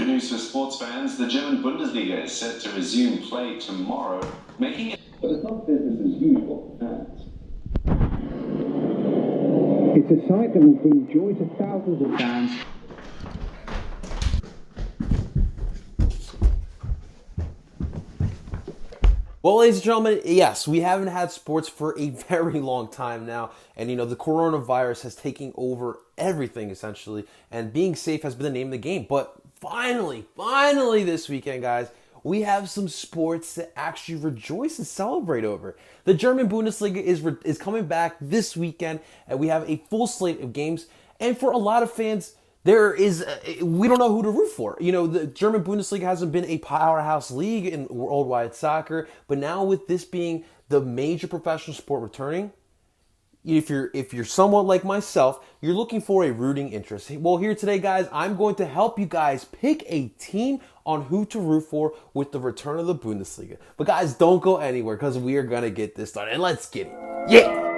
Good news for sports fans, the German Bundesliga is set to resume play tomorrow, making it... But it's not business as usual for fans. It's a sight that will bring joy to thousands of fans. Well, ladies and gentlemen, yes, we haven't had sports for a very long time now. And, the coronavirus has taken over everything, essentially. And being safe has been the name of the game. But finally this weekend, guys, we have some sports to actually rejoice and celebrate over. The German Bundesliga is coming back this weekend, and we have a full slate of games. And for a lot of fans, we don't know who to root for. The German Bundesliga hasn't been a powerhouse league in worldwide soccer, but now with this being the major professional sport returning, if you're somewhat like myself, you're looking for a rooting interest. Well, here today, guys, I'm going to help you guys pick a team on who to root for with the return of the Bundesliga. But guys, don't go anywhere because we are going to get this started. And let's get it. Yeah!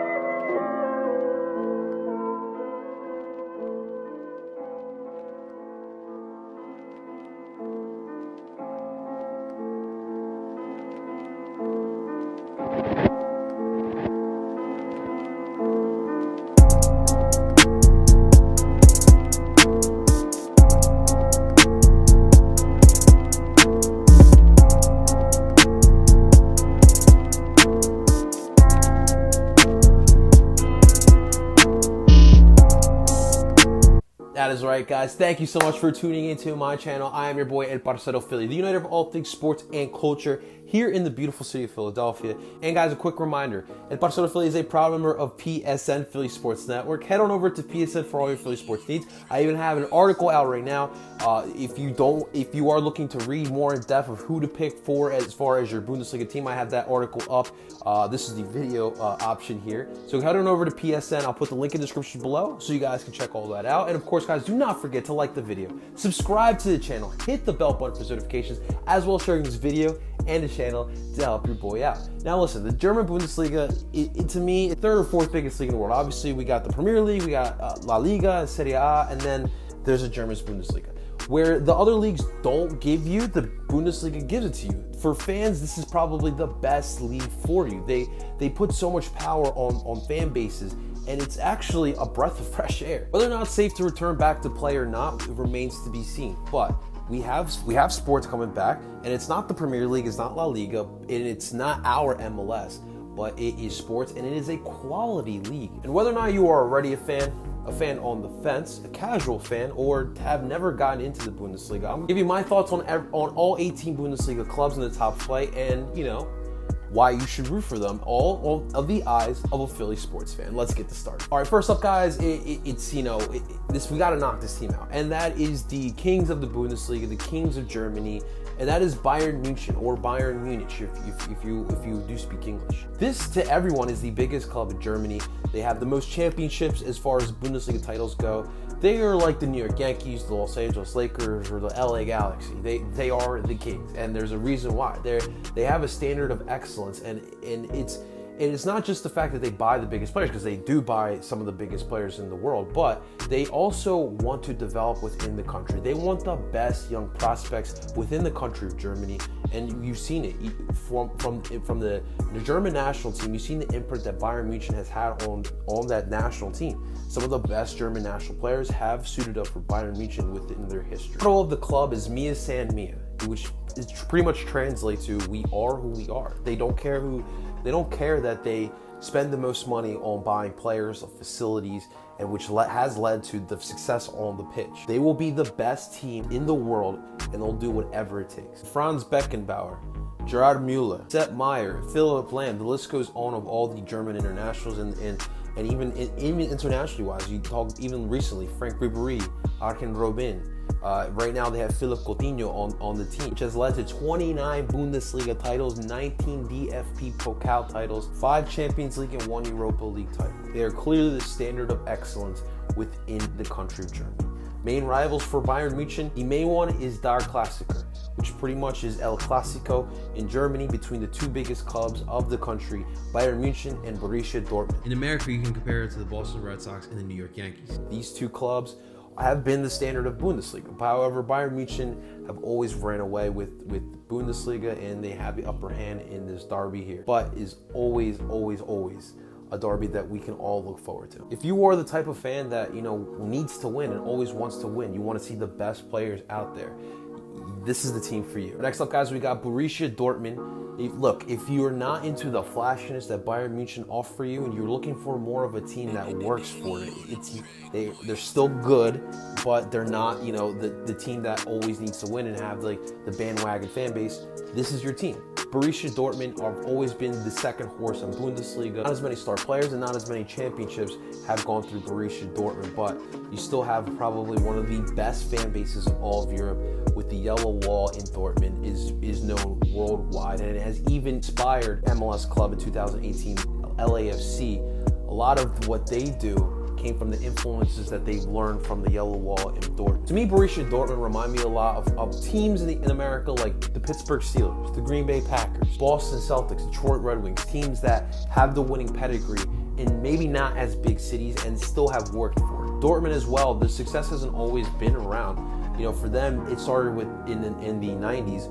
That is right, guys. Thank you so much for tuning into my channel. I am your boy, El Parcero Philly, the uniter of all things sports and culture here in the beautiful city of Philadelphia. And guys, a quick reminder, El Parcero Philly is a proud member of PSN, Philly Sports Network. Head on over to PSN for all your Philly sports needs. I even have an article out right now. If you are looking to read more in depth of who to pick for as far as your Bundesliga team, I have that article up. This is the video option here. So head on over to PSN. I'll put the link in the description below so you guys can check all that out. And of course, guys, do not forget to like the video, subscribe to the channel, hit the bell button for notifications, as well as sharing this video and the channel to help your boy out. Now listen, the German Bundesliga, to me, it's third or fourth biggest league in the world. Obviously, we got the Premier League, we got La Liga, Serie A, and then there's a German Bundesliga. Where the other leagues don't give you, the Bundesliga gives it to you. For fans, this is probably the best league for you. They put so much power on fan bases, and it's actually a breath of fresh air. Whether or not it's safe to return back to play or not, it remains to be seen. But we have sports coming back, and it's not the Premier League, it's not La Liga, and it's not our MLS, but it is sports, and it is a quality league. And whether or not you are already a fan on the fence, a casual fan, or have never gotten into the Bundesliga, I'm gonna give you my thoughts on all 18 Bundesliga clubs in the top flight, and why you should root for them, all of the eyes of a Philly sports fan. Let's get this started. All right, first up, guys, we gotta knock this team out, and that is the kings of the Bundesliga, the kings of Germany, and that is Bayern München, or Bayern Munich, if you do speak English. This, to everyone, is the biggest club in Germany. They have the most championships as far as Bundesliga titles go. They are like the New York Yankees, the Los Angeles Lakers, or the LA Galaxy. They are the kings, and there's a reason why. They have a standard of excellence, and it's not just the fact that they buy the biggest players, because they do buy some of the biggest players in the world, but they also want to develop within the country. They want the best young prospects within the country of Germany, and you've seen it from the German national team. You've seen the imprint that Bayern München has had on that national team. Some of the best German national players have suited up for Bayern München within their history. The motto of the club is Mia San Mia, which is pretty much translates to "We are who we are." They don't care that they spend the most money on buying players, facilities, and which has led to the success on the pitch. They will be the best team in the world, and they'll do whatever it takes. Franz Beckenbauer, Gerard Müller, Sepp Maier, Philipp Lahm, the list goes on of all the German internationals, and even internationally wise, you talk even recently, Frank Ribéry, Arjen Robben. Right now they have Philippe Coutinho on the team, which has led to 29 Bundesliga titles, 19 DFB Pokal titles, 5 Champions League, and 1 Europa League title. They are clearly the standard of excellence within the country of Germany. Main rivals for Bayern München, the main one is Der Klassiker, which pretty much is El Clasico in Germany between the two biggest clubs of the country, Bayern München and Borussia Dortmund. In America, you can compare it to the Boston Red Sox and the New York Yankees. These two clubs have been the standard of Bundesliga. However, Bayern Munich have always ran away with Bundesliga, and they have the upper hand in this derby here. But is always a derby that we can all look forward to. If you are the type of fan that, needs to win and always wants to win, you want to see the best players out there, this is the team for you. Next up, guys, we got Borussia Dortmund. Look, if you're not into the flashiness that Bayern Munich offer you and you're looking for more of a team that works for it, they're still good, but they're not, the team that always needs to win and have the bandwagon fan base. This is your team. Borussia Dortmund have always been the second horse in Bundesliga. Not as many star players and not as many championships have gone through Borussia Dortmund, but you still have probably one of the best fan bases of all of Europe, with the yellow wall in Dortmund is known worldwide, and it has even inspired MLS club in 2018, LAFC. A lot of what they do came from the influences that they learned from the yellow wall in Dortmund. To me, Borussia Dortmund remind me a lot of teams in America like the Pittsburgh Steelers, the Green Bay Packers, Boston Celtics, Detroit Red Wings, teams that have the winning pedigree in maybe not as big cities and still have worked for it. Dortmund as well, the success hasn't always been around. For them, it started in the 90s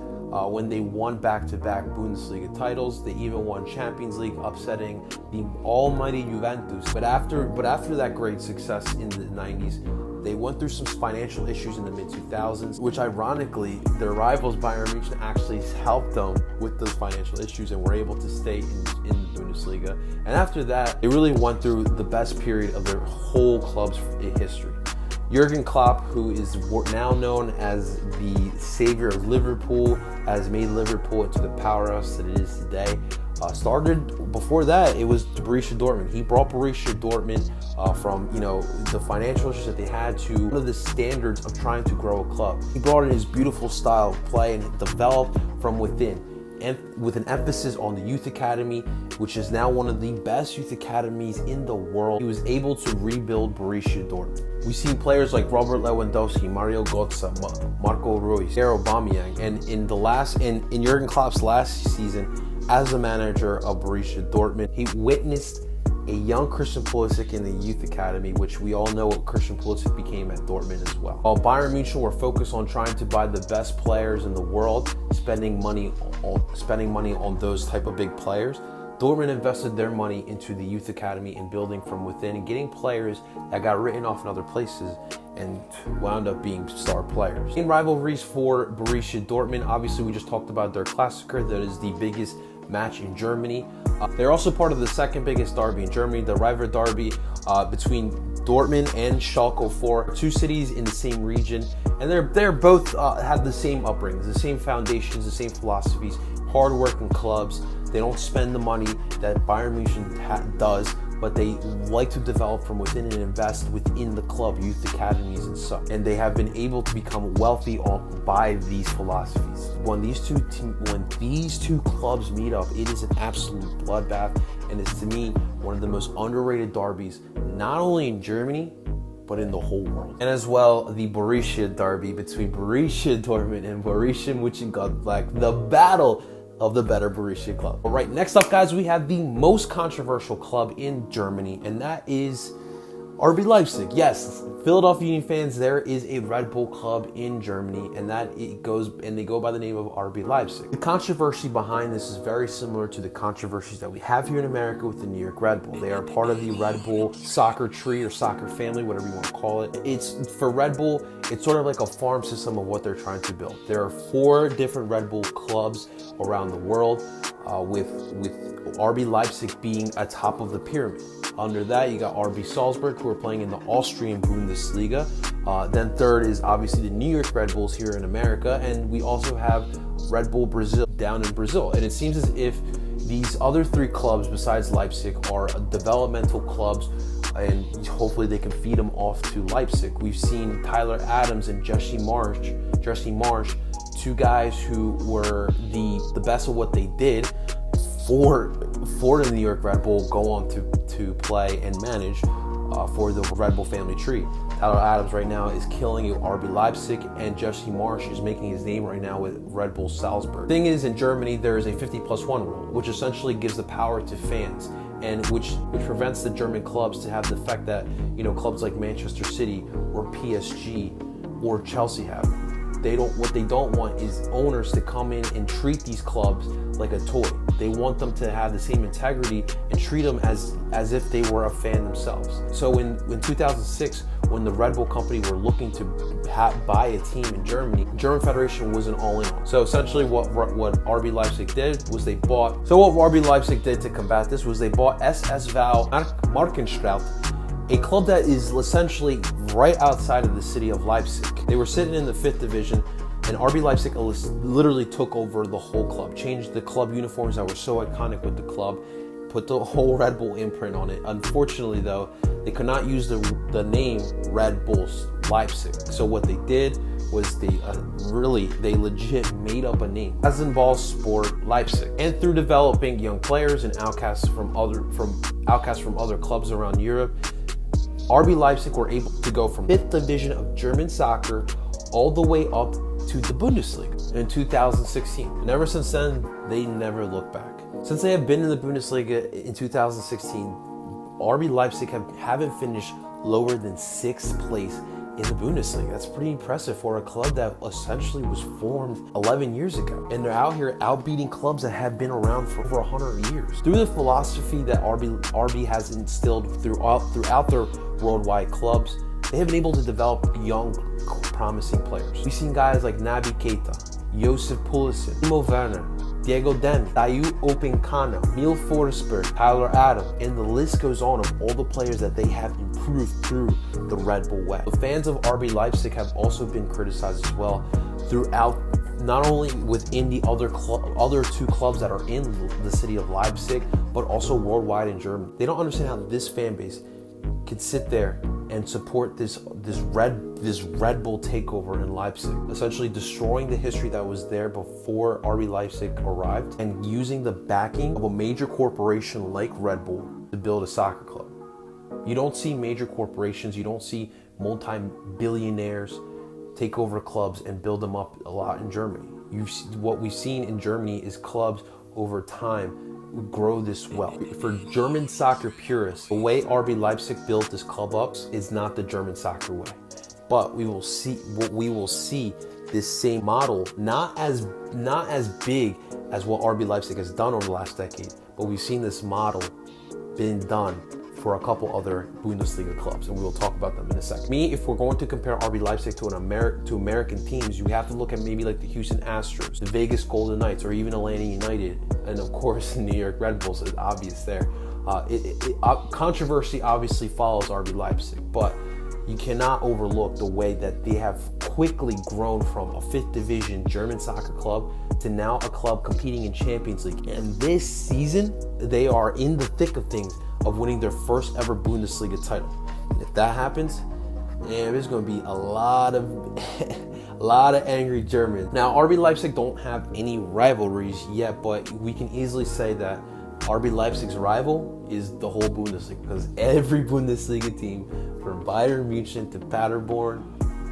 when they won back-to-back Bundesliga titles. They even won Champions League, upsetting the almighty Juventus. But after that great success in the 90s, they went through some financial issues in the mid-2000s, which ironically, their rivals Bayern Munich actually helped them with those financial issues and were able to stay in the Bundesliga. And after that, they really went through the best period of their whole club's history. Jurgen Klopp, who is now known as the savior of Liverpool, has made Liverpool into the powerhouse that it is today. Started before that, it was Borussia Dortmund. He brought Borussia Dortmund from the financial issues that they had to one of the standards of trying to grow a club. He brought in his beautiful style of play and developed from within, and with an emphasis on the youth academy, which is now one of the best youth academies in the world. He was able to rebuild Borussia Dortmund. We've seen players like Robert Lewandowski, Mario Götze, Marco Reus, Pierre Aubameyang, and in Jurgen Klopp's last season as a manager of Borussia Dortmund, he witnessed a young Christian Pulisic in the youth academy, which we all know what Christian Pulisic became at Dortmund as well. While Bayern Munich were focused on trying to buy the best players in the world, spending money on those type of big players, Dortmund invested their money into the youth academy and building from within and getting players that got written off in other places and wound up being star players. In rivalries for Borussia Dortmund, obviously we just talked about their Klassiker, that is the biggest match in Germany. They're also part of the second biggest derby in Germany, the rival derby between Dortmund and Schalke 04, two cities in the same region, and they're both have the same upbringings, the same foundations, the same philosophies, hard-working clubs. They don't spend the money that Bayern Munich does, but they like to develop from within and invest within the club, youth academies and such. And they have been able to become wealthy by these philosophies. When these two clubs meet up, it is an absolute bloodbath, and it's, to me, one of the most underrated derbies, not only in Germany, but in the whole world. And as well, the Borussia derby between Borussia Dortmund and Borussia Mönchengladbach, the battle of the better Borussia club. All right, next up, guys, we have the most controversial club in Germany, and that is RB Leipzig. Yes, Philadelphia Union fans, there is a Red Bull club in Germany, and they go by the name of RB Leipzig. The controversy behind this is very similar to the controversies that we have here in America with the New York Red Bull. They are part of the Red Bull soccer tree or soccer family, whatever you want to call it. It's for Red Bull, it's sort of like a farm system of what they're trying to build. There are 4 different Red Bull clubs around the world, with RB Leipzig being atop of the pyramid. Under that, you got RB Salzburg, who are playing in the Austrian Bundesliga. Then third is obviously the New York Red Bulls here in America, and we also have Red Bull Brazil down in Brazil. And it seems as if these other 3 clubs besides Leipzig are developmental clubs, and hopefully they can feed them off to Leipzig. We've seen Tyler Adams and Jesse Marsch, 2 guys who were the best of what they did for the New York Red Bull, go on to play and manage for the Red Bull family tree. Tyler Adams right now is killing it with RB Leipzig, and Jesse Marsch is making his name right now with Red Bull Salzburg. Thing is, in Germany, there is a 50+1 rule, which essentially gives the power to fans. and which prevents the German clubs to have the effect that, you know, clubs like Manchester City or PSG or Chelsea have. What they don't want is owners to come in and treat these clubs like a toy. They want them to have the same integrity and treat them as if they were a fan themselves. So in 2006, when the Red Bull company were looking to buy a team in Germany, German Federation wasn't all in on. So essentially what RB Leipzig did was they bought, to combat this was they bought SSV Markenstraat, a club that is essentially right outside of the city of Leipzig. They were sitting in the 5th division, and RB Leipzig literally took over the whole club, changed the club uniforms that were so iconic with the club, put the whole Red Bull imprint on it. Unfortunately though, they could not use the name Red Bulls Leipzig. So what they did was they legit made up a name, Rasenball Sport Leipzig. And through developing young players and outcasts from other clubs around Europe, RB Leipzig were able to go from 5th division of German soccer all the way up to the Bundesliga in 2016. And ever since then, they never looked back. Since they have been in the Bundesliga in 2016, RB Leipzig haven't finished lower than 6th place in the Bundesliga. That's pretty impressive for a club that essentially was formed 11 years ago. And they're out here outbeating clubs that have been around for over 100 years. Through the philosophy that RB has instilled throughout their worldwide clubs, they have been able to develop young, promising players. We've seen guys like Naby Keita, Josef Pulisic, Timo Werner, Diego Demi, Dayu Openkano, Neil Forsberg, Tyler Adam, and the list goes on of all the players that they have improved through the Red Bull way. The fans of RB Leipzig have also been criticized as well throughout, not only within the other two clubs that are in the city of Leipzig, but also worldwide in Germany. They don't understand how this fan base can sit there and support this Red Bull takeover in Leipzig, essentially destroying the history that was there before RB Leipzig arrived, and using the backing of a major corporation like Red Bull to build a soccer club. You don't see major corporations, you don't see multi-billionaires take over clubs and build them up a lot in Germany. What we've seen in Germany is clubs over time grow this well. For German soccer purists, the way RB Leipzig built this club up is not the German soccer way. But we will see this same model, not as big as what RB Leipzig has done over the last decade, but we've seen this model being done for a couple other Bundesliga clubs, and we will talk about them in a second. If we're going to compare RB Leipzig to American teams, you have to look at maybe like the Houston Astros, the Vegas Golden Knights, or even Atlanta United, and of course the New York Red Bulls is obvious there. Controversy obviously follows RB Leipzig, but you cannot overlook the way that they have quickly grown from a 5th division German soccer club to now a club competing in Champions League. And this season, they are in the thick of things of winning their first ever Bundesliga title. And if that happens, there's going to be a lot of angry Germans. Now, RB Leipzig don't have any rivalries yet, but we can easily say that RB Leipzig's rival is the whole Bundesliga, because every Bundesliga team, from Bayern Munich to Paderborn,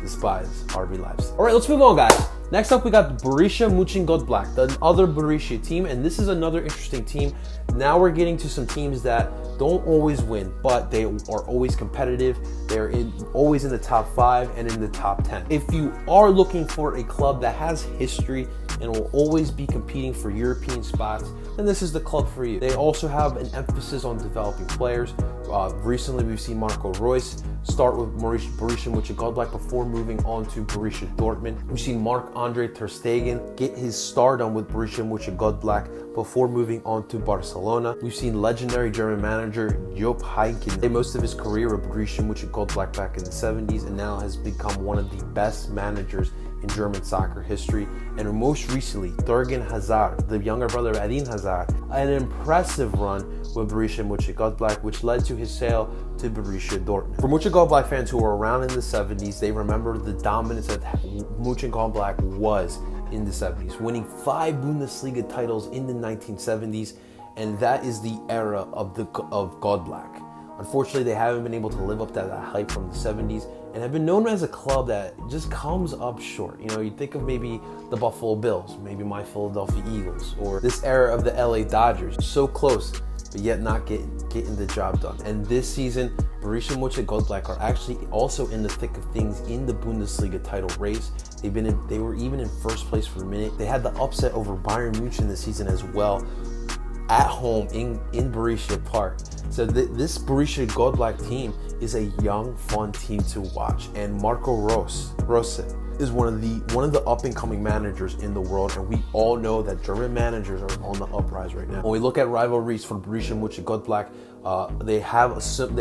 despise RB Leipzig. All right, let's move on, guys. Next up, we got Borussia Mönchengladbach, the other Borussia team, and this is another interesting team. Now we're getting to some teams that don't always win, but they are always competitive. They're always in the top 5 and in the top 10. If you are looking for a club that has history and will always be competing for European spots, then this is the club for you. They also have an emphasis on developing players. Recently, we've seen Marco Reus start with Borussia Mönchengladbach before moving on to Borussia Dortmund. We've seen Marc-Andre ter Stegen get his stardom with Borussia Mönchengladbach before moving on to Barcelona. We've seen legendary German manager Jupp Heynckes spend most of his career with Borussia Mönchengladbach back in the 70s, and now has become one of the best managers in German soccer history. And most recently, Thorgan Hazard, the younger brother of Eden Hazard, an impressive run with Borussia Mönchengladbach, which led to his sale to Borussia Dortmund. For Mönchengladbach fans who were around in the 70s, they remember the dominance that Mönchengladbach was in the 70s, winning 5 Bundesliga titles in the 1970s, and that is the era of Gladbach. Unfortunately, they haven't been able to live up to that hype from the 70s and have been known as a club that just comes up short. You know, you think of maybe the Buffalo Bills, maybe my Philadelphia Eagles, or this era of the LA Dodgers. So close but yet not getting the job done. And this season, Borussia Mönchengladbach are actually also in the thick of things in the Bundesliga title race. They were even in first place for a minute. They had the upset over Bayern Munich this season as well, at home in Borussia Park. So this Borussia Mönchengladbach team is a young, fun team to watch. And Marco Rose is one of the up and coming managers in the world, and we all know that German managers are on the uprise right now. When we look at rivalries for Borussia Mönchengladbach, they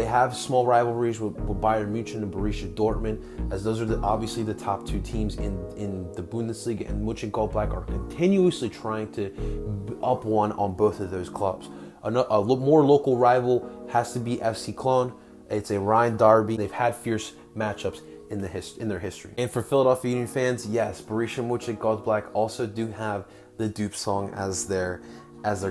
have small rivalries with Bayern Munich and Borussia Dortmund, as those are obviously the top two teams in the Bundesliga, and Mönchengladbach are continuously trying to up one on both of those clubs. A more local rival has to be FC Cologne. It's a Rhine derby. They've had fierce matchups in their history. And for Philadelphia Union fans, yes, Borussia Mönchengladbach also do have the Dupe song as their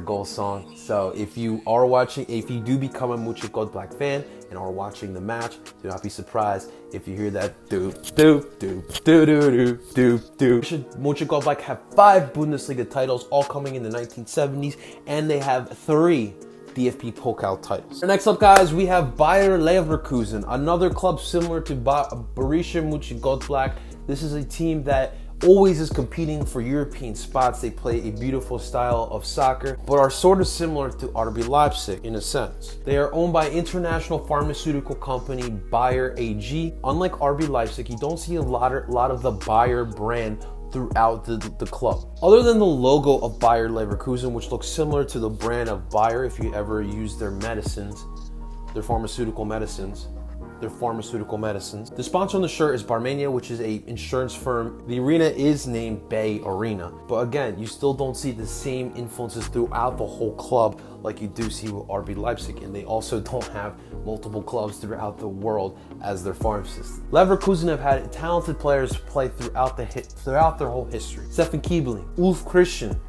goal song. So if you do become a Mönchengladbach fan and are watching the match, do not be surprised if you hear that doop doop doop doop doop doop doop. Mönchengladbach have 5 Bundesliga titles, all coming in the 1970s, and they have 3 DFB Pokal titles. Next up, guys, we have Bayer Leverkusen, another club similar to Borussia Mönchengladbach. This is a team that always is competing for European spots. They play a beautiful style of soccer, but are sort of similar to RB Leipzig in a sense. They are owned by international pharmaceutical company Bayer AG. Unlike RB Leipzig, you don't see a lot of the Bayer brand throughout the club. Other than the logo of Bayer Leverkusen, which looks similar to the brand of Bayer if you ever use their medicines, their pharmaceutical medicines. The sponsor on the shirt is Barmania, which is a insurance firm. The arena is named Bay Arena, but again, you still don't see the same influences throughout the whole club like you do see with RB Leipzig, and they also don't have multiple clubs throughout the world as their farm system. Leverkusen have had talented players play throughout their whole history. Stefan Keibling, Ulf Christian,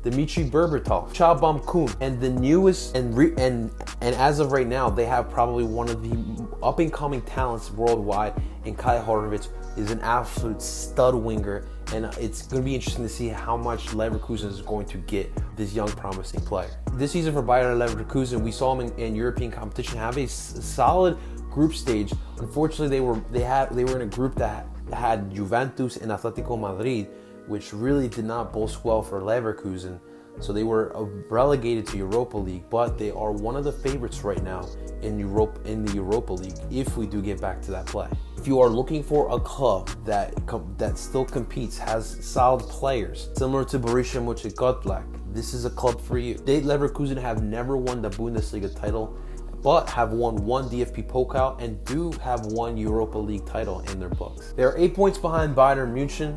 Dimitri Berbatov, Chabam Kuhn, and the newest and as of right now, they have probably one of the up and coming talents worldwide. And Kai Horowitz is an absolute stud winger, and it's going to be interesting to see how much Leverkusen is going to get this young promising player. This season for Bayer Leverkusen, we saw them in European competition have a solid group stage. Unfortunately, they were in a group that had Juventus and Atletico Madrid, which really did not boast well for Leverkusen. So they were relegated to Europa League, but they are one of the favorites right now in the Europa League if we do get back to that play. If you are looking for a club that still competes, has solid players, similar to Borussia Mönchengladbach, this is a club for you. Leverkusen have never won the Bundesliga title, but have won 1 DFB Pokal and do have 1 Europa League title in their books. They are 8 points behind Bayern Munich.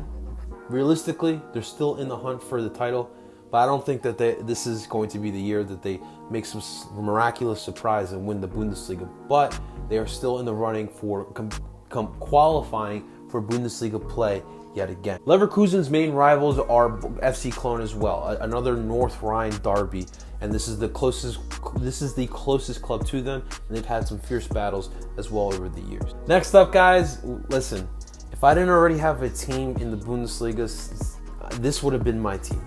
Realistically, they're still in the hunt for the title, but I don't think that this is going to be the year that they make some miraculous surprise and win the Bundesliga. But they are still in the running for qualifying for Bundesliga play yet again. Leverkusen's main rivals are FC Cologne as well, another North Rhine derby, and this is the closest club to them, and they've had some fierce battles as well over the years. Next up, guys, listen. If I didn't already have a team in the Bundesliga, this would have been my team.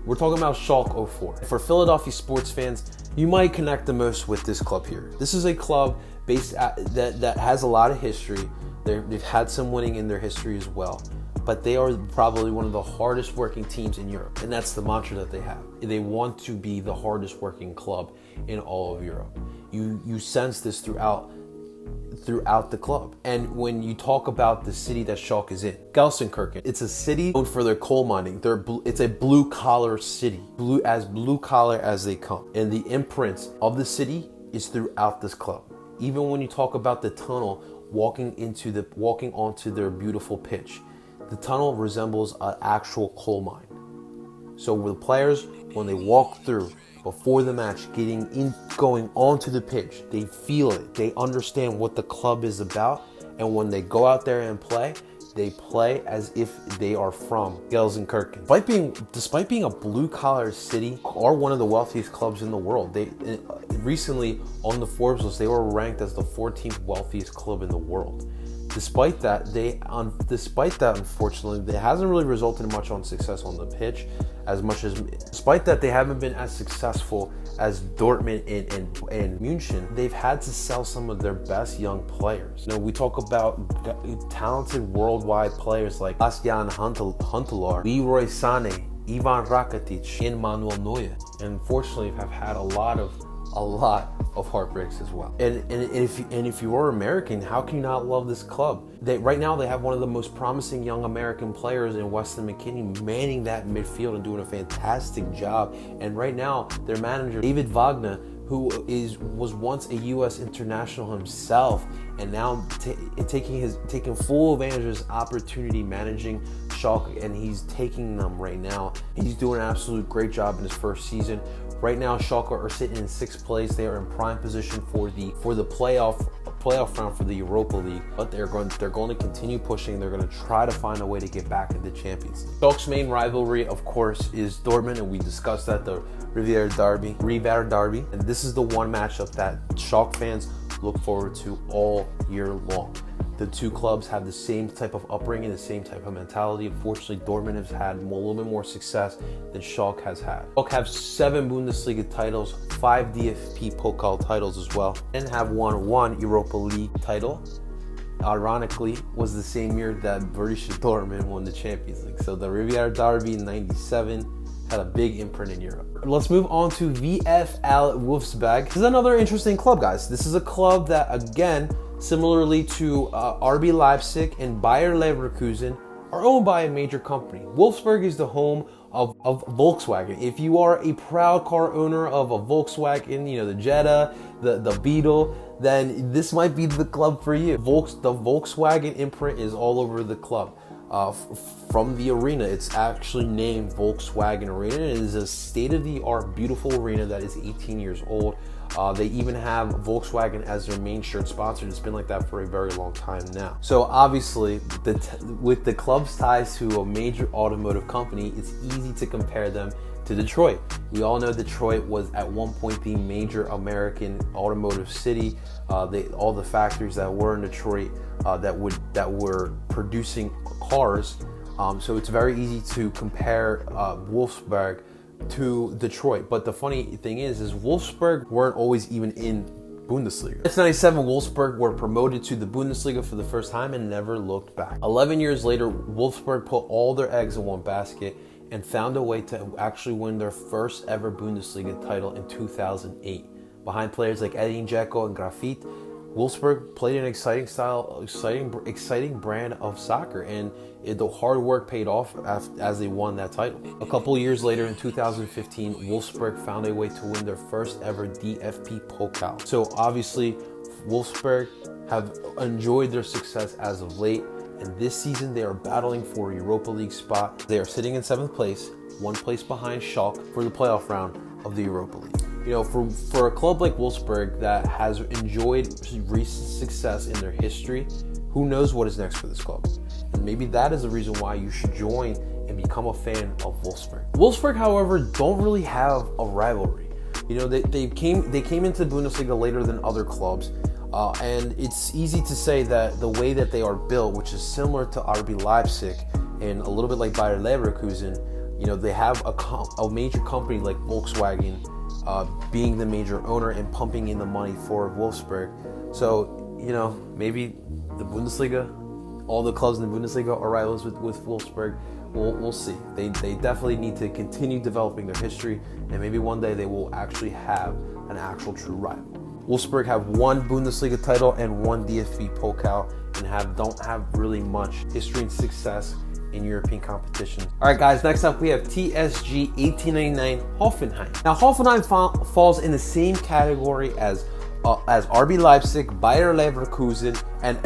We're talking about Schalke 04. For Philadelphia sports fans, you might connect the most with this club here. This is a club that has a lot of history. They've had some winning in their history as well, but they are probably one of the hardest working teams in Europe, and that's the mantra that they have. They want to be the hardest working club in all of Europe. You sense this throughout the club. And when you talk about the city that Schalke is in, Gelsenkirchen, it's a city known for their coal mining. It's a blue collar city, blue collar as they come. And the imprint of the city is throughout this club. Even when you talk about the tunnel walking onto their beautiful pitch, the tunnel resembles an actual coal mine. So the players, when they walk through before the match, going onto the pitch, they feel it. They understand what the club is about, and when they go out there and play, they play as if they are from Gelsenkirchen. Despite being a blue-collar city, are one of the wealthiest clubs in the world. They recently on the Forbes list, they were ranked as the 14th wealthiest club in the world. Despite that, unfortunately, it hasn't really resulted in much on success on the pitch, as much as, despite that they haven't been as successful as Dortmund and München, they've had to sell some of their best young players. You know, we talk about talented worldwide players like Bastian Huntelaar, Leroy Sané, Ivan Rakitic, and Manuel Neuer. And unfortunately, have had a lot of heartbreaks as well. And if you are American, how can you not love this club? Right now they have one of the most promising young American players in Weston McKennie manning that midfield and doing a fantastic job. And right now their manager David Wagner, who was once a U.S. international himself, and now taking full advantage of his opportunity managing Schalke, and he's taking them right now. He's doing an absolute great job in his first season. Right now, Schalke are sitting in 6th place. They are in prime position for the playoff round for the Europa League. But they're going to continue pushing. They're going to try to find a way to get back into Champions League. Schalke's main rivalry, of course, is Dortmund, and we discussed that, the Riviera Derby. And this is the one matchup that Schalke fans look forward to all year long. The two clubs have the same type of upbringing, the same type of mentality. Unfortunately, Dortmund has had a little bit more success than Schalke has had. Schalke have 7 Bundesliga titles, 5 DFB Pokal titles as well, and have won 1 Europa League title. Ironically, was the same year that Borussia Dortmund won the Champions League. So the Riviera Derby in '97 had a big imprint in Europe. Let's move on to VfL Wolfsburg. This is another interesting club, guys. This is a club that, again, similarly to RB Leipzig and Bayer Leverkusen, are owned by a major company. Wolfsburg is the home of Volkswagen. If you are a proud car owner of a Volkswagen, you know, the Jetta, the Beetle, then this might be the club for you. The Volkswagen imprint is all over the club. From the arena, it's actually named Volkswagen Arena. It is a state-of-the-art, beautiful arena that is 18 years old. They even have Volkswagen as their main shirt sponsor. It's been like that for a very long time now. So obviously, with the club's ties to a major automotive company, it's easy to compare them to Detroit. We all know Detroit was at one point the major American automotive city. All the factories that were in Detroit that were producing cars. So it's very easy to compare Wolfsburg to Detroit. But the funny thing is Wolfsburg weren't always even in Bundesliga. In 1997, Wolfsburg were promoted to the Bundesliga for the first time and never looked back. 11 years later, Wolfsburg put all their eggs in one basket and found a way to actually win their first ever Bundesliga title in 2008. Behind players like Edin Dzeko and Grafit, Wolfsburg played an exciting brand of soccer, and the hard work paid off as they won that title. A couple years later, in 2015, Wolfsburg found a way to win their first ever DFB Pokal. So obviously, Wolfsburg have enjoyed their success as of late, and this season they are battling for a Europa League spot. They are sitting in 7th place, 1 place behind Schalke for the playoff round of the Europa League. You know, for a club like Wolfsburg that has enjoyed recent success in their history, who knows what is next for this club? And maybe that is the reason why you should join and become a fan of Wolfsburg. Wolfsburg, however, don't really have a rivalry. You know, they came into Bundesliga later than other clubs, and it's easy to say that the way that they are built, which is similar to RB Leipzig and a little bit like Bayer Leverkusen, you know, they have a major company like Volkswagen being the major owner and pumping in the money for Wolfsburg. So, you know, maybe the Bundesliga, all the clubs in the Bundesliga are rivals with Wolfsburg. We'll see. They definitely need to continue developing their history, and maybe one day they will actually have an actual true rival. Wolfsburg have 1 Bundesliga title and 1 DFB Pokal, and don't have really much history and success in European competition. All right, guys, next up we have TSG 1899 Hoffenheim. Now, Hoffenheim falls in the same category as RB Leipzig, Bayer Leverkusen, and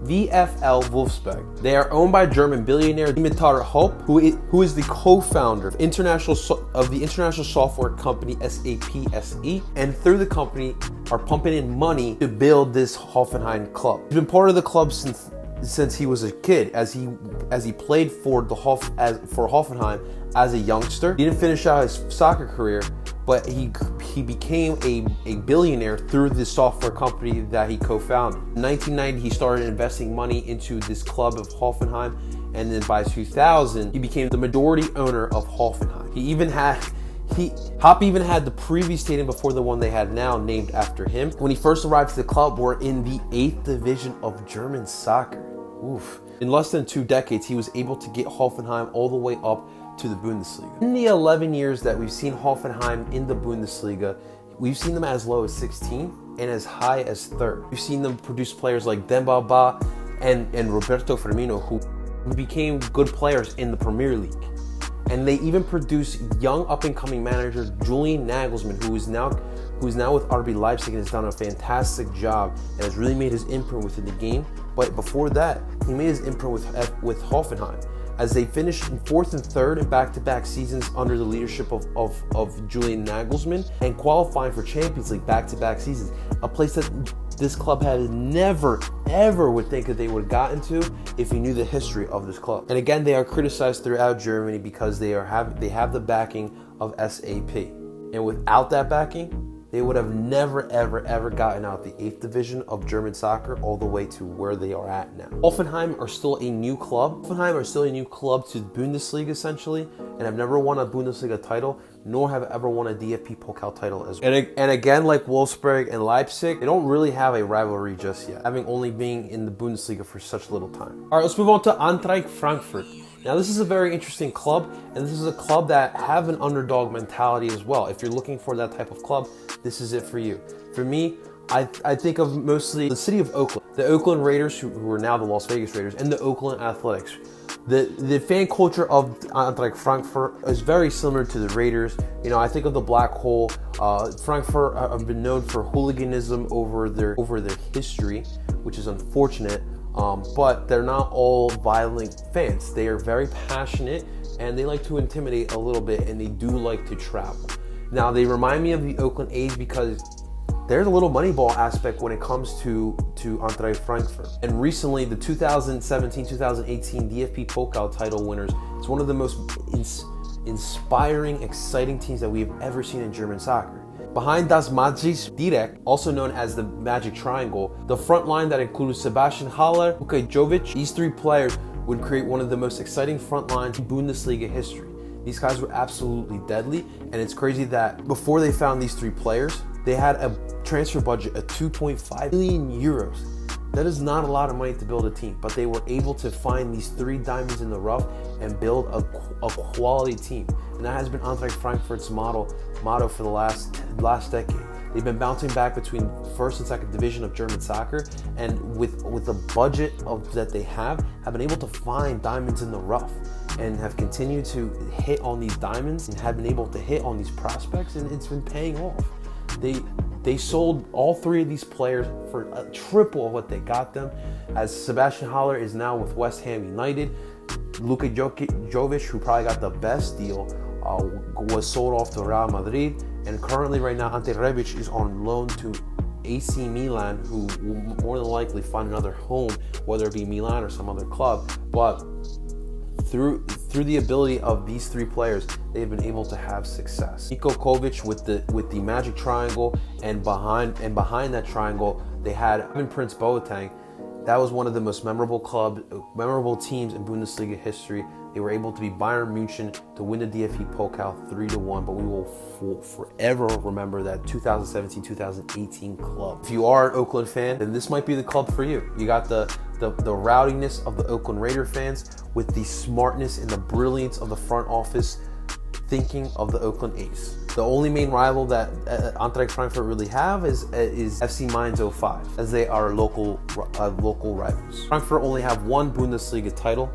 VfL Wolfsburg. They are owned by German billionaire Dimitar Hopp, who is the co-founder of the international software company SAP SE, and through the company are pumping in money to build this Hoffenheim club. He's been part of the club since he was a kid, as he played for Hoffenheim as a youngster. He didn't finish out his soccer career, but he became a billionaire through the software company that he co-founded. In 1990, he started investing money into this club of Hoffenheim, and then by 2000, he became the majority owner of Hoffenheim. Hop even had the previous stadium before the one they had now named after him. When he first arrived to the club, we're in the 8th division of German soccer. Oof. In less than 2 decades, he was able to get Hoffenheim all the way up to the Bundesliga. In the 11 years that we've seen Hoffenheim in the Bundesliga, we've seen them as low as 16 and as high as 3rd. We've seen them produce players like Demba Ba and Roberto Firmino, who became good players in the Premier League. And they even produced young up-and-coming manager Julian Nagelsmann, who is now with RB Leipzig and has done a fantastic job and has really made his imprint within the game. But before that, he made his imprint with Hoffenheim, as they finished in 4th and 3rd in back-to-back seasons under the leadership of Julian Nagelsmann, and qualifying for Champions League back-to-back seasons, a place that this club had never, ever would think that they would have gotten to if you knew the history of this club. And again, they are criticized throughout Germany because they have the backing of SAP. And without that backing, they would have never, ever gotten out the 8th division of German soccer all the way to where they are at now. Hoffenheim are still a new club. Hoffenheim are still a new club to the Bundesliga, essentially, and have never won a Bundesliga title, nor have ever won a DFB Pokal title as well. And again, like Wolfsburg and Leipzig, they don't really have a rivalry just yet, having only been in the Bundesliga for such little time. All right, let's move on to Eintracht Frankfurt. Now, this is a very interesting club, and this is a club that have an underdog mentality as well. If you're looking for that type of club, this is it for you. For me, I think of mostly the city of Oakland, the Oakland Raiders, who are now the Las Vegas Raiders, and the Oakland Athletics. The fan culture of Eintracht Frankfurt is very similar to the Raiders. You know, I think of the Black Hole. Frankfurt have been known for hooliganism over their history, which is unfortunate. But they're not all violent fans. They are very passionate, and they like to intimidate a little bit, and they do like to travel. Now, they remind me of the Oakland A's because there's a little Moneyball aspect when it comes to Eintracht Frankfurt. And recently, the 2017-2018 DFB Pokal title winners is one of the most inspiring, exciting teams that we've ever seen in German soccer. Behind Das Magic Direkt, also known as the Magic Triangle, the front line that includes Sebastian Haller, Luka Jovic, these 3 players would create one of the most exciting front lines in Bundesliga history. These guys were absolutely deadly, and it's crazy that before they found these 3 players, they had a transfer budget of 2.5 million euros. That is not a lot of money to build a team, but they were able to find these 3 diamonds in the rough and build a quality team. And that has been Eintracht Frankfurt's motto for the last decade. They've been bouncing back between 1st and 2nd division of German soccer, and with the budget that they have been able to find diamonds in the rough, and have continued to hit on these diamonds and have been able to hit on these prospects, and it's been paying off. They sold all 3 of these players for a triple of what they got them, as Sebastian Haller is now with West Ham United. Luka Jovic, who probably got the best deal, was sold off to Real Madrid, and currently right now Ante Rebic is on loan to AC Milan, who will more than likely find another home, whether it be Milan or some other club. But through the ability of these 3 players, they've been able to have success. Niko Kovic with the Magic Triangle, and behind that triangle they had Prince Boateng. That was one of the most memorable teams in Bundesliga history. They were able to beat Bayern Munich to win the DFB Pokal 3-1, but we will forever remember that 2017-2018 club. If you are an Oakland fan, then this might be the club for you. You got the rowdiness of the Oakland Raider fans with the smartness and the brilliance of the front office thinking of the Oakland A's. The only main rival that Eintracht Frankfurt really have is FC Mainz 05, as they are local rivals. Frankfurt only have 1 Bundesliga title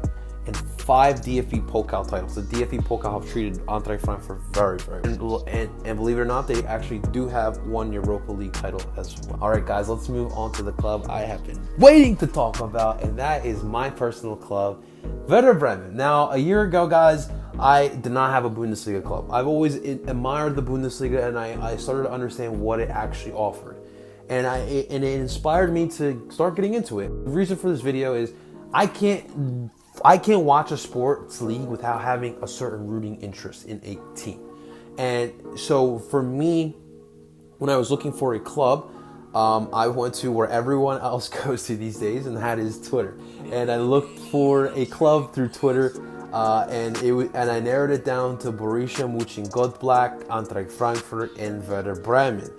and 5 DFB Pokal titles. The DFB Pokal have treated Eintracht Frankfurt very, very well. And believe it or not, they actually do have 1 Europa League title as well. All right, guys, let's move on to the club I have been waiting to talk about, and that is my personal club, Werder Bremen. Now, a year ago, guys, I did not have a Bundesliga club. I've always admired the Bundesliga, and I started to understand what it actually offered. And it inspired me to start getting into it. The reason for this video is I can't watch a sports league without having a certain rooting interest in a team. And so for me, when I was looking for a club, I went to where everyone else goes to these days, and that is Twitter. And I looked for a club through Twitter, and I narrowed it down to Borussia Mönchengladbach, Eintracht Frankfurt, and Werder Bremen.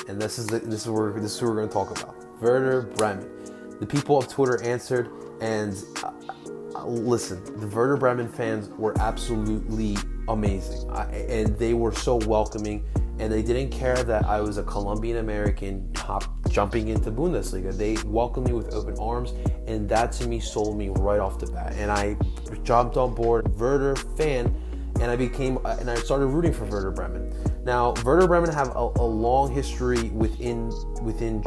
And this is what we're going to talk about. Werder Bremen. The people of Twitter answered, and listen, the Werder Bremen fans were absolutely amazing, and they were so welcoming, and they didn't care that I was a Colombian American jumping into Bundesliga. They welcomed me with open arms, and that to me sold me right off the bat. And I jumped on board Werder fan, and I started rooting for Werder Bremen. Now, Werder Bremen have a long history within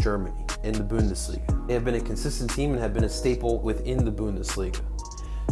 Germany in the Bundesliga. They have been a consistent team and have been a staple within the Bundesliga.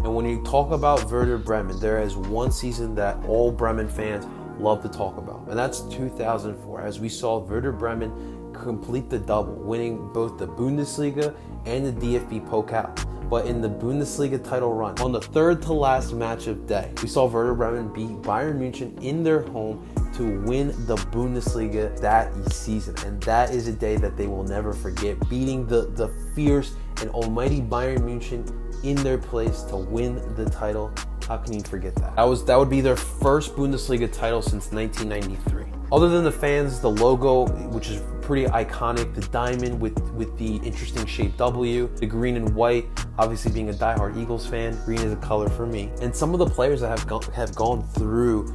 And when you talk about Werder Bremen, there is one season that all Bremen fans love to talk about, and that's 2004, as we saw Werder Bremen complete the double, winning both the Bundesliga and the DFB Pokal. But in the Bundesliga title run, on the third to last match of day, we saw Werder Bremen beat Bayern München in their home to win the Bundesliga that season. And that is a day that they will never forget, beating the fierce and almighty Bayern München in their place to win the title. How can you forget that? That would be their first Bundesliga title since 1993. Other than the fans, the logo, which is pretty iconic, the diamond with the interesting shaped W, the green and white, obviously being a diehard Eagles fan, green is a color for me. And some of the players that have gone through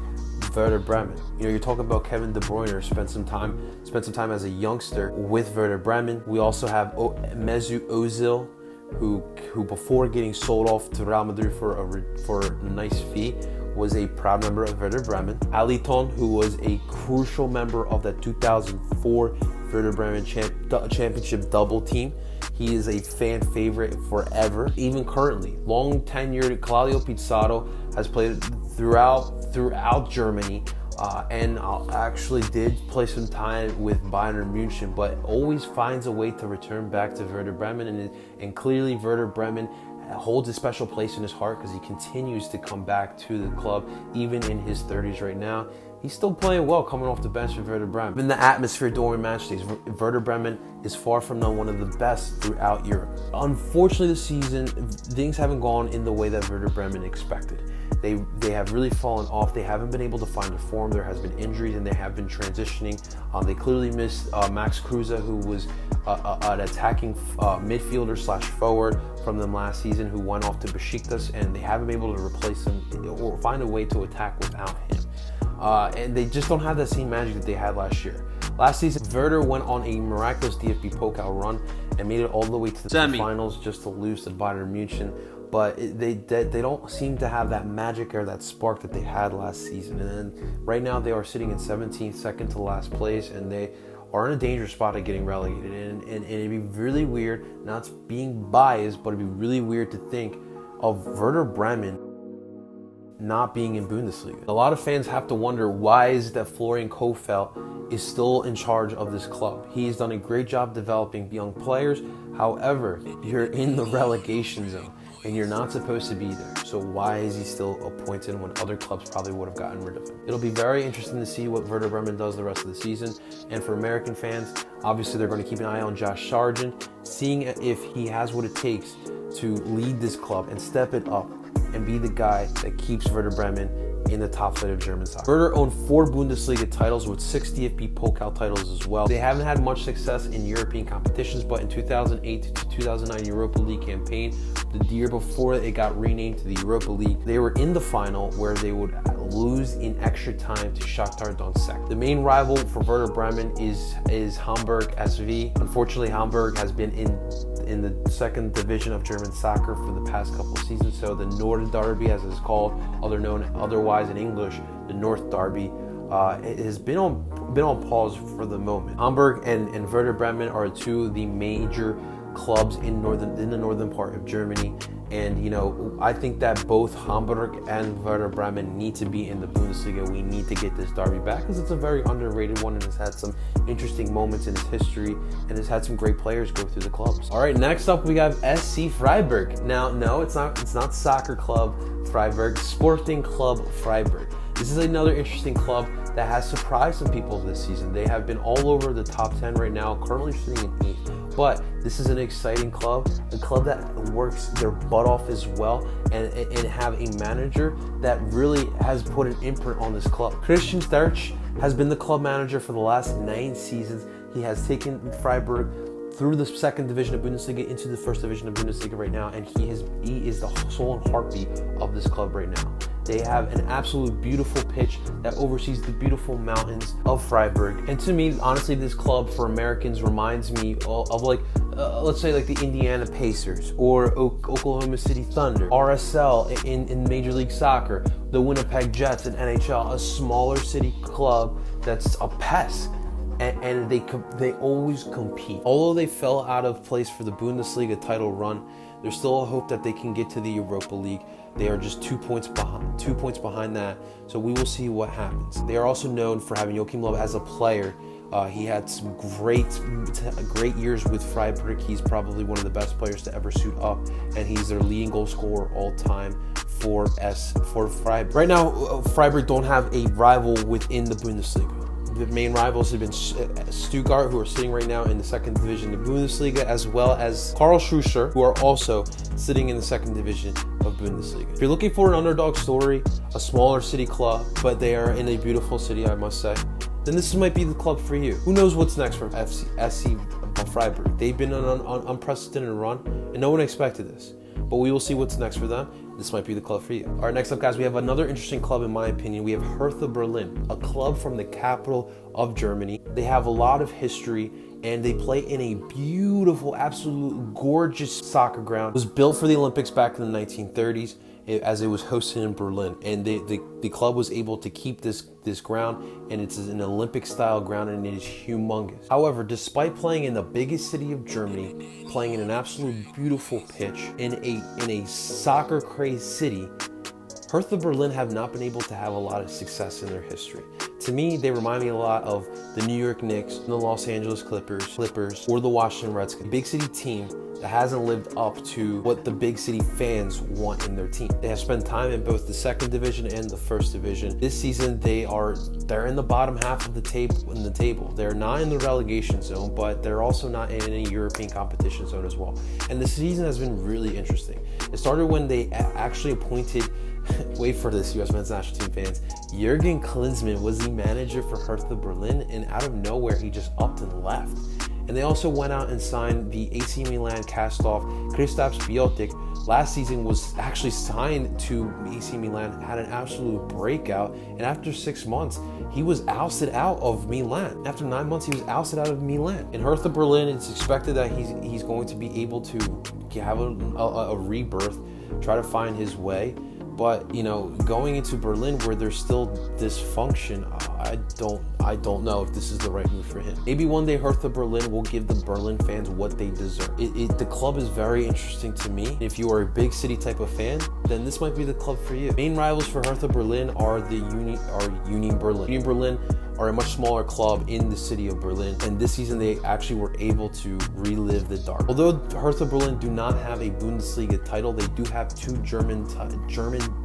Werder Bremen. You know, you're talking about Kevin De Bruyne spent some time as a youngster with Werder Bremen. We also have Mesut Ozil, who before getting sold off to Real Madrid for a nice fee, was a proud member of Werder Bremen. Aliton, who was a crucial member of that 2004 Werder Bremen championship double team. He is a fan favorite forever, even currently. Long tenured Claudio Pizarro has played throughout Germany, and actually did play some time with Bayern München, but always finds a way to return back to Werder Bremen, and clearly Werder Bremen holds a special place in his heart because he continues to come back to the club even in his 30s right now. He's still playing well coming off the bench for Werder Bremen. In the atmosphere during match days, Werder Bremen is far from not one of the best throughout Europe. Unfortunately this season, things haven't gone in the way that Werder Bremen expected. They have really fallen off. They haven't been able to find a form. There has been injuries, and they have been transitioning. They clearly missed Max Kruse, who was an attacking midfielder / forward from them last season, who went off to Besiktas, and they haven't been able to replace him or find a way to attack without him. And they just don't have that same magic that they had last year. Last season, Werder went on a miraculous DFB Pokal run and made it all the way to the finals just to lose to Bayern München. But they don't seem to have that magic or that spark that they had last season. And then right now they are sitting in 17th, second to last place, and they are in a dangerous spot of getting relegated. And it'd be really weird, not being biased, but it'd be really weird to think of Werder Bremen not being in Bundesliga. A lot of fans have to wonder, why is it that Florian Kohfeldt is still in charge of this club? He's done a great job developing young players. However, you're in the relegation zone and you're not supposed to be there. So why is he still appointed when other clubs probably would have gotten rid of him? It'll be very interesting to see what Werder Bremen does the rest of the season. And for American fans, obviously they're going to keep an eye on Josh Sargent, seeing if he has what it takes to lead this club and step it up and be the guy that keeps Werder Bremen in the top flight of German soccer. Werder own 4 Bundesliga titles with 6 DFB Pokal titles as well. They haven't had much success in European competitions, but in 2008 to 2009 Europa League campaign, the year before it got renamed to the Europa League, they were in the final where they would lose in extra time to Shakhtar Donetsk. The main rival for Werder Bremen is Hamburg SV. Unfortunately, Hamburg has been in the second division of German soccer for the past couple of seasons, so the Nord Derby, as it's called, otherwise in English, the North Derby, it has been on pause for the moment. Hamburg and Werder Bremen are two of the major clubs in the northern part of Germany, and you know, I think that both Hamburg and Werder Bremen need to be in the Bundesliga. We need to get this derby back because it's a very underrated one and it's had some interesting moments in its history and it's had some great players go through the clubs. All right, next up we have SC Freiburg. Now, no, it's not soccer club Freiburg, Sporting Club Freiburg. This is another interesting club that has surprised some people this season. They have been all over the top 10 right now, currently sitting in 8th. But this is an exciting club, a club that works their butt off as well, and have a manager that really has put an imprint on this club. Christian Sterch has been the club manager for the last 9 seasons. He has taken Freiburg through the second division of Bundesliga into the first division of Bundesliga right now, and he is the soul and heartbeat of this club right now. They have an absolute beautiful pitch that oversees the beautiful mountains of Freiburg. And to me, honestly, this club for Americans reminds me of like, let's say like the Indiana Pacers or Oklahoma City Thunder, RSL in Major League Soccer, the Winnipeg Jets in NHL, a smaller city club that's a pest. And they always compete. Although they fell out of place for the Bundesliga title run, there's still a hope that they can get to the Europa League. They are just 2 points behind that. So we will see what happens. They are also known for having Joachim Löw as a player. He had some great years with Freiburg. He's probably one of the best players to ever suit up, and he's their leading goal scorer all time for Freiburg. Right now, Freiburg don't have a rival within the Bundesliga. The main rivals have been Stuttgart, who are sitting right now in the second division of Bundesliga, as well as Karlsruhe, who are also sitting in the second division of Bundesliga. If you're looking for an underdog story, a smaller city club, but they are in a beautiful city, I must say, then this might be the club for you. Who knows what's next from SC Freiburg? They've been on an unprecedented run, and no one expected this. But we will see what's next for them. This might be the club for you. All right, next up, guys, we have another interesting club, in my opinion. We have Hertha Berlin, a club from the capital of Germany. They have a lot of history, and they play in a beautiful, absolute gorgeous soccer ground. It was built for the Olympics back in the 1930s. As it was hosted in Berlin, and the club was able to keep this ground, and it's an Olympic style ground, and it is humongous. However, despite playing in the biggest city of Germany, playing in an absolute beautiful pitch in a soccer crazed city, Hertha Berlin have not been able to have a lot of success in their history. To me, they remind me a lot of the New York Knicks, the Los Angeles Clippers, or the Washington Redskins. A big city team that hasn't lived up to what the big city fans want in their team. They have spent time in both the second division and the first division. This season, they're in the bottom half of the table. They're not in the relegation zone, but they're also not in any European competition zone as well. And the season has been really interesting. It started when they actually appointed, wait for this, U.S. men's national team fans, Jurgen Klinsmann was the manager for Hertha Berlin, and out of nowhere, he just upped and left. And they also went out and signed the AC Milan cast-off Kristaps Biotic. Last season was actually signed to AC Milan, had an absolute breakout, and after 6 months, he was ousted out of Milan. After 9 months, he was ousted out of Milan. In Hertha Berlin, it's expected that he's going to be able to have a rebirth, try to find his way. But, you know, going into Berlin where there's still dysfunction, I don't know if this is the right move for him. Maybe one day Hertha Berlin will give the Berlin fans what they deserve. The club is very interesting to me. If you are a big city type of fan, then this might be the club for you. Main rivals for Hertha Berlin are Union Berlin. Union Berlin are a much smaller club in the city of Berlin, and this season they actually were able to relive the dark. Although Hertha Berlin do not have a Bundesliga title, they do have 2 German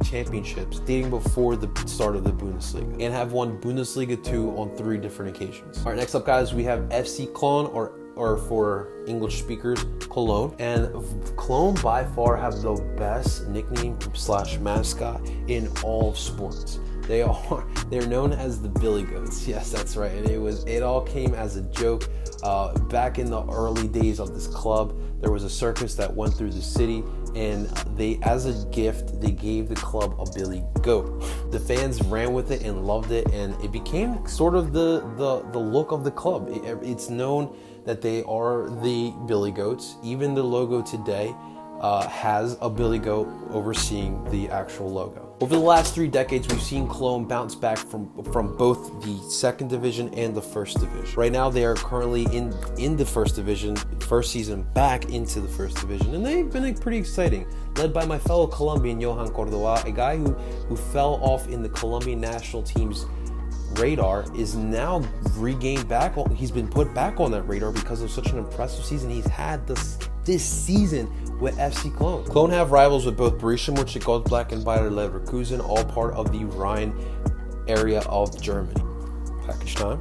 championships dating before the start of the Bundesliga, and have won Bundesliga 2 on 3 different occasions. All right, next up, guys, we have FC Cologne, or for English speakers, Cologne. And Cologne by far have the best nickname / mascot in all of sports. They're known as the Billy Goats. Yes, that's right. And it all came as a joke. Back in the early days of this club, there was a circus that went through the city, and as a gift, they gave the club a Billy Goat. The fans ran with it and loved it, and it became sort of the look of the club. It's known that they are the Billy Goats. Even the logo today has a Billy Goat overseeing the actual logo. Over the last 3 decades, we've seen Cologne bounce back from both the second division and the first division. Right now, they are currently in the first division, first season back into the first division, and they've been pretty exciting. Led by my fellow Colombian, Johan Cordova, a guy who fell off in the Colombian national team's radar, is now regained back. He's been put back on that radar because of such an impressive season he's had this season with FC Cologne. Cologne have rivals with both Borussia Mönchengladbach and Bayer Leverkusen, all part of the Rhine area of Germany. Package time.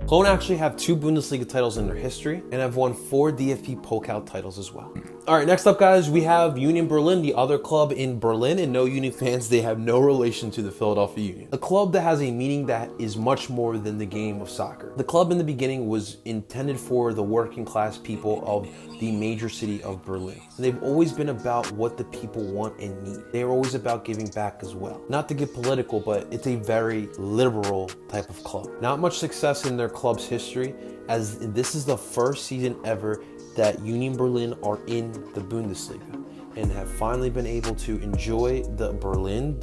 Cologne actually have 2 Bundesliga titles in their history and have won 4 DFB Pokal titles as well. All right, next up, guys, we have Union Berlin, the other club in Berlin, and no Union fans, they have no relation to the Philadelphia Union. A club that has a meaning that is much more than the game of soccer. The club in the beginning was intended for the working class people of the major city of Berlin. And they've always been about what the people want and need. They're always about giving back as well. Not to get political, but it's a very liberal type of club. Not much success in their club's history, as this is the first season ever that Union Berlin are in the Bundesliga and have finally been able to enjoy the Berlin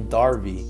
derby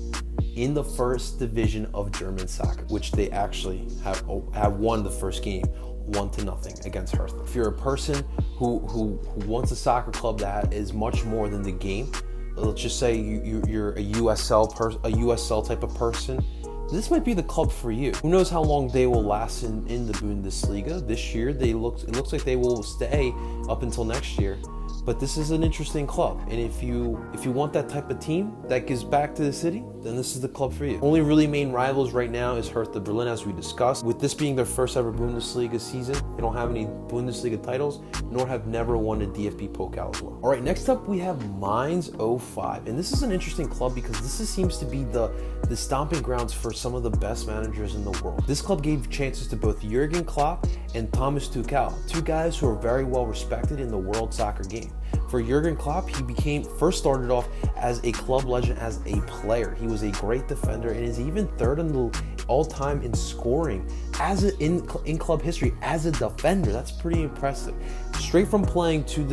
in the first division of German soccer, which they actually have won the first game 1-0 against Hertha. If you're a person who wants a soccer club that is much more than the game, let's just say you're a USL type of person, this might be the club for you. Who knows how long they will last in the Bundesliga. This year, it looks like they will stay up until next year. But this is an interesting club, and if you want that type of team that gives back to the city, then this is the club for you. Only really main rivals right now is Hertha Berlin, as we discussed. With this being their first ever Bundesliga season, they don't have any Bundesliga titles, nor have never won a DFB Pokal as well. All right, next up we have Mainz 05, and this is an interesting club because this seems to be the stomping grounds for some of the best managers in the world. This club gave chances to both Jurgen Klopp and Thomas Tuchel, 2 guys who are very well respected in the world soccer game. For Jurgen Klopp, he first started off as a club legend as a player. He was a great defender and is even third in the all-time in scoring in club history as a defender. That's pretty impressive. Straight from playing to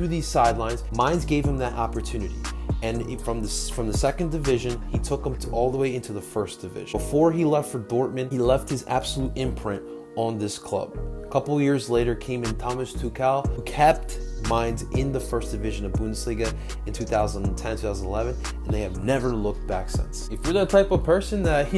these sidelines, Mainz gave him that opportunity. And from the second division, he took him all the way into the first division. Before he left for Dortmund, he left his absolute imprint on this club. A couple years later came in Thomas Tuchel, who kept Mainz in the first division of Bundesliga in 2010, 2011, and they have never looked back since. If you're the type of person that,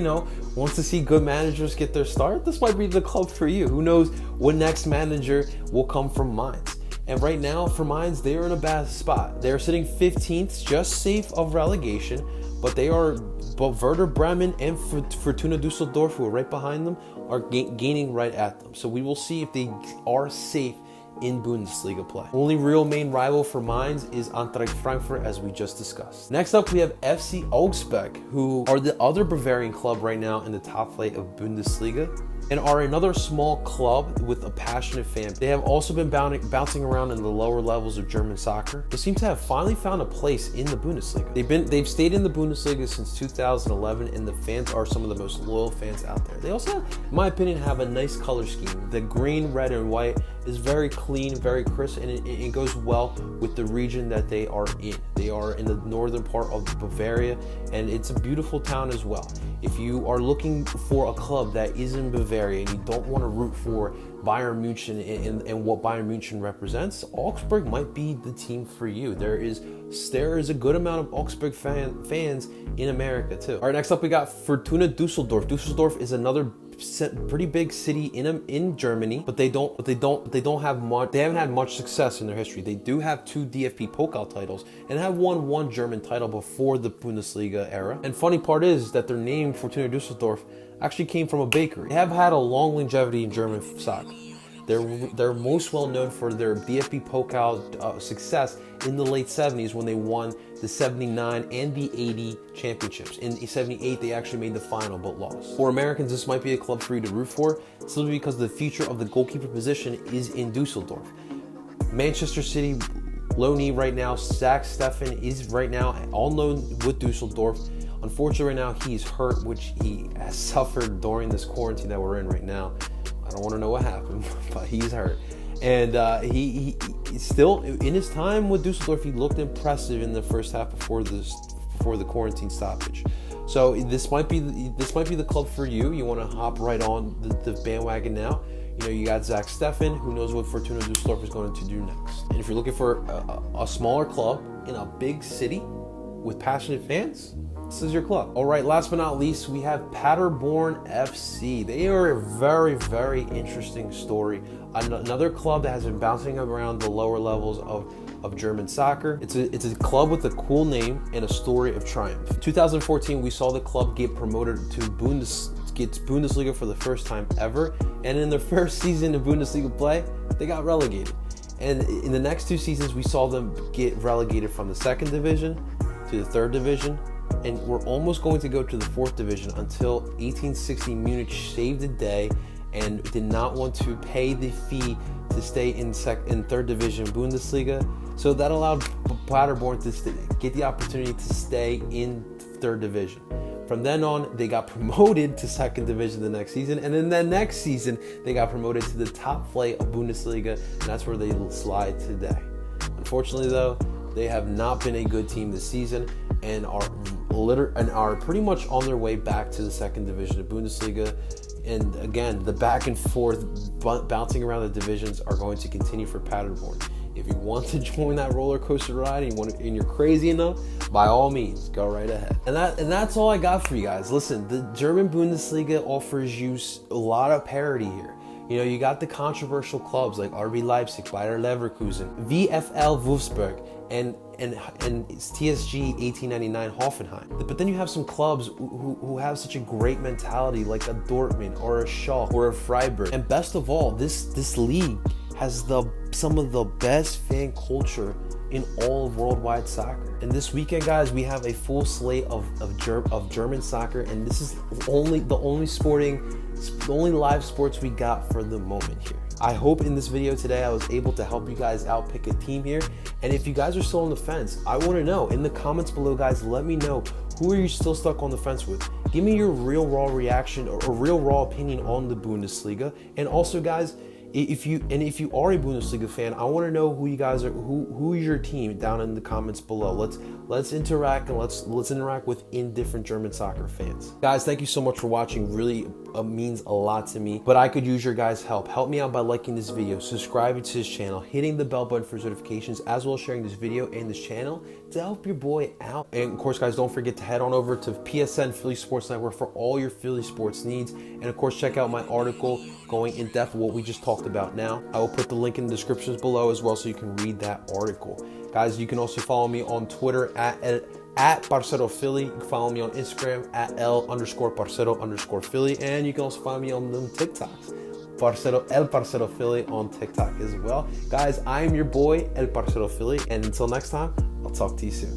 wants to see good managers get their start, this might be the club for you. Who knows what next manager will come from Mainz. And right now, for Mainz, they are in a bad spot. They are sitting 15th, just safe of relegation, but Werder Bremen and Fortuna Düsseldorf, who are right behind them, are gaining right at them. So we will see if they are safe in Bundesliga play. Only real main rival for Mainz is Eintracht Frankfurt, as we just discussed. Next up, we have FC Augsburg, who are the other Bavarian club right now in the top flight of Bundesliga, and are another small club with a passionate fan. They have also been bouncing around in the lower levels of German soccer, but seem to have finally found a place in the Bundesliga. They've stayed in the Bundesliga since 2011, and the fans are some of the most loyal fans out there. They also, in my opinion, have a nice color scheme. The green, red, and white is very clean, very crisp, and it goes well with the region that they are in. They are in the northern part of Bavaria, and it's a beautiful town as well. If you are looking for a club that is in Bavaria and you don't want to root for Bayern Munich and what Bayern Munich represents, Augsburg might be the team for you. There is a good amount of Augsburg fans in America too. All right, next up we got Fortuna Düsseldorf. Düsseldorf is another pretty big city in Germany, but they don't have much. They haven't had much success in their history. They do have 2 DFB Pokal titles and have won 1 German title before the Bundesliga era. And funny part is that their name, Fortuna Düsseldorf, actually came from a bakery. They have had a long longevity in German soccer. They're most well known for their DFB Pokal success in the late 70s when they won the 79 and the 80 championships. In 78, they actually made the final but lost. For Americans, this might be a club for you to root for, simply because the future of the goalkeeper position is in Dusseldorf. Manchester City, low knee right now, Zach Steffen is right now all known with Dusseldorf. Unfortunately, right now he's hurt, which he has suffered during this quarantine that we're in right now. I don't want to know what happened, but he's hurt. And he still, in his time with Dusseldorf, he looked impressive in the first half before the quarantine stoppage. So this might be the club for you. You want to hop right on the bandwagon now. You got Zach Steffen. Who knows what Fortuna Düsseldorf is going to do next? And if you're looking for a smaller club in a big city with passionate fans, this is your club. All right, last but not least, we have Paderborn FC. They are a very, very interesting story. Another club that has been bouncing around the lower levels of German soccer. It's a club with a cool name and a story of triumph. 2014, we saw the club get promoted to Bundesliga for the first time ever, and in their first season of Bundesliga play, they got relegated. And in the next 2 seasons, we saw them get relegated from the 2nd division to the 3rd division, and we're almost going to go to the 4th division until 1860 Munich saved the day and did not want to pay the fee to stay in 3rd division Bundesliga. So that allowed Paderborn to get the opportunity to stay in 3rd division. From then on, they got promoted to 2nd division the next season, and then the next season, they got promoted to the top flight of Bundesliga, and that's where they slide today. Unfortunately, though, they have not been a good team this season and are pretty much on their way back to the 2nd division of Bundesliga. And again, the back and forth bouncing around the divisions are going to continue for Paderborn. If you want to join that roller coaster ride and you're crazy enough, by all means, go right ahead. And that's all I got for you guys. Listen, the German Bundesliga offers you a lot of parity here. You know, you got the controversial clubs like RB Leipzig, Bayer Leverkusen, VfL Wolfsburg, and TSG 1899 Hoffenheim. But then you have some clubs who have such a great mentality like a Dortmund or a Schalke or a Freiburg. And best of all, this league has some of the best fan culture in all of worldwide soccer. And this weekend, guys, we have a full slate of German soccer, and this is the only live sports we got for the moment here. I hope in this video today I was able to help you guys out pick a team here. And if you guys are still on the fence, I want to know in the comments below, guys. Let me know, who are you still stuck on the fence with? Give me your real raw reaction or real raw opinion on the Bundesliga. And also, guys, if you are a Bundesliga fan, I want to know who you guys are, who is your team down in the comments below. Let's interact and let's interact with indifferent German soccer fans. Guys, thank you so much for watching. Really means a lot to me, but I could use your guys' help. Help me out by liking this video, subscribing to this channel, hitting the bell button for notifications, as well as sharing this video and this channel to help your boy out. And of course, guys, don't forget to head on over to PSN Philly Sports Network for all your Philly sports needs. And of course, check out my article going in depth what we just talked about now. I will put the link in the descriptions below as well, so you can read that article. Guys, you can also follow me on Twitter at Parcero Philly. You can follow me on Instagram at L_Parcero_Philly. And you can also find me on them TikToks. El Parcero Philly on TikTok as well. Guys, I am your boy, El Parcero Philly. And until next time, I'll talk to you soon.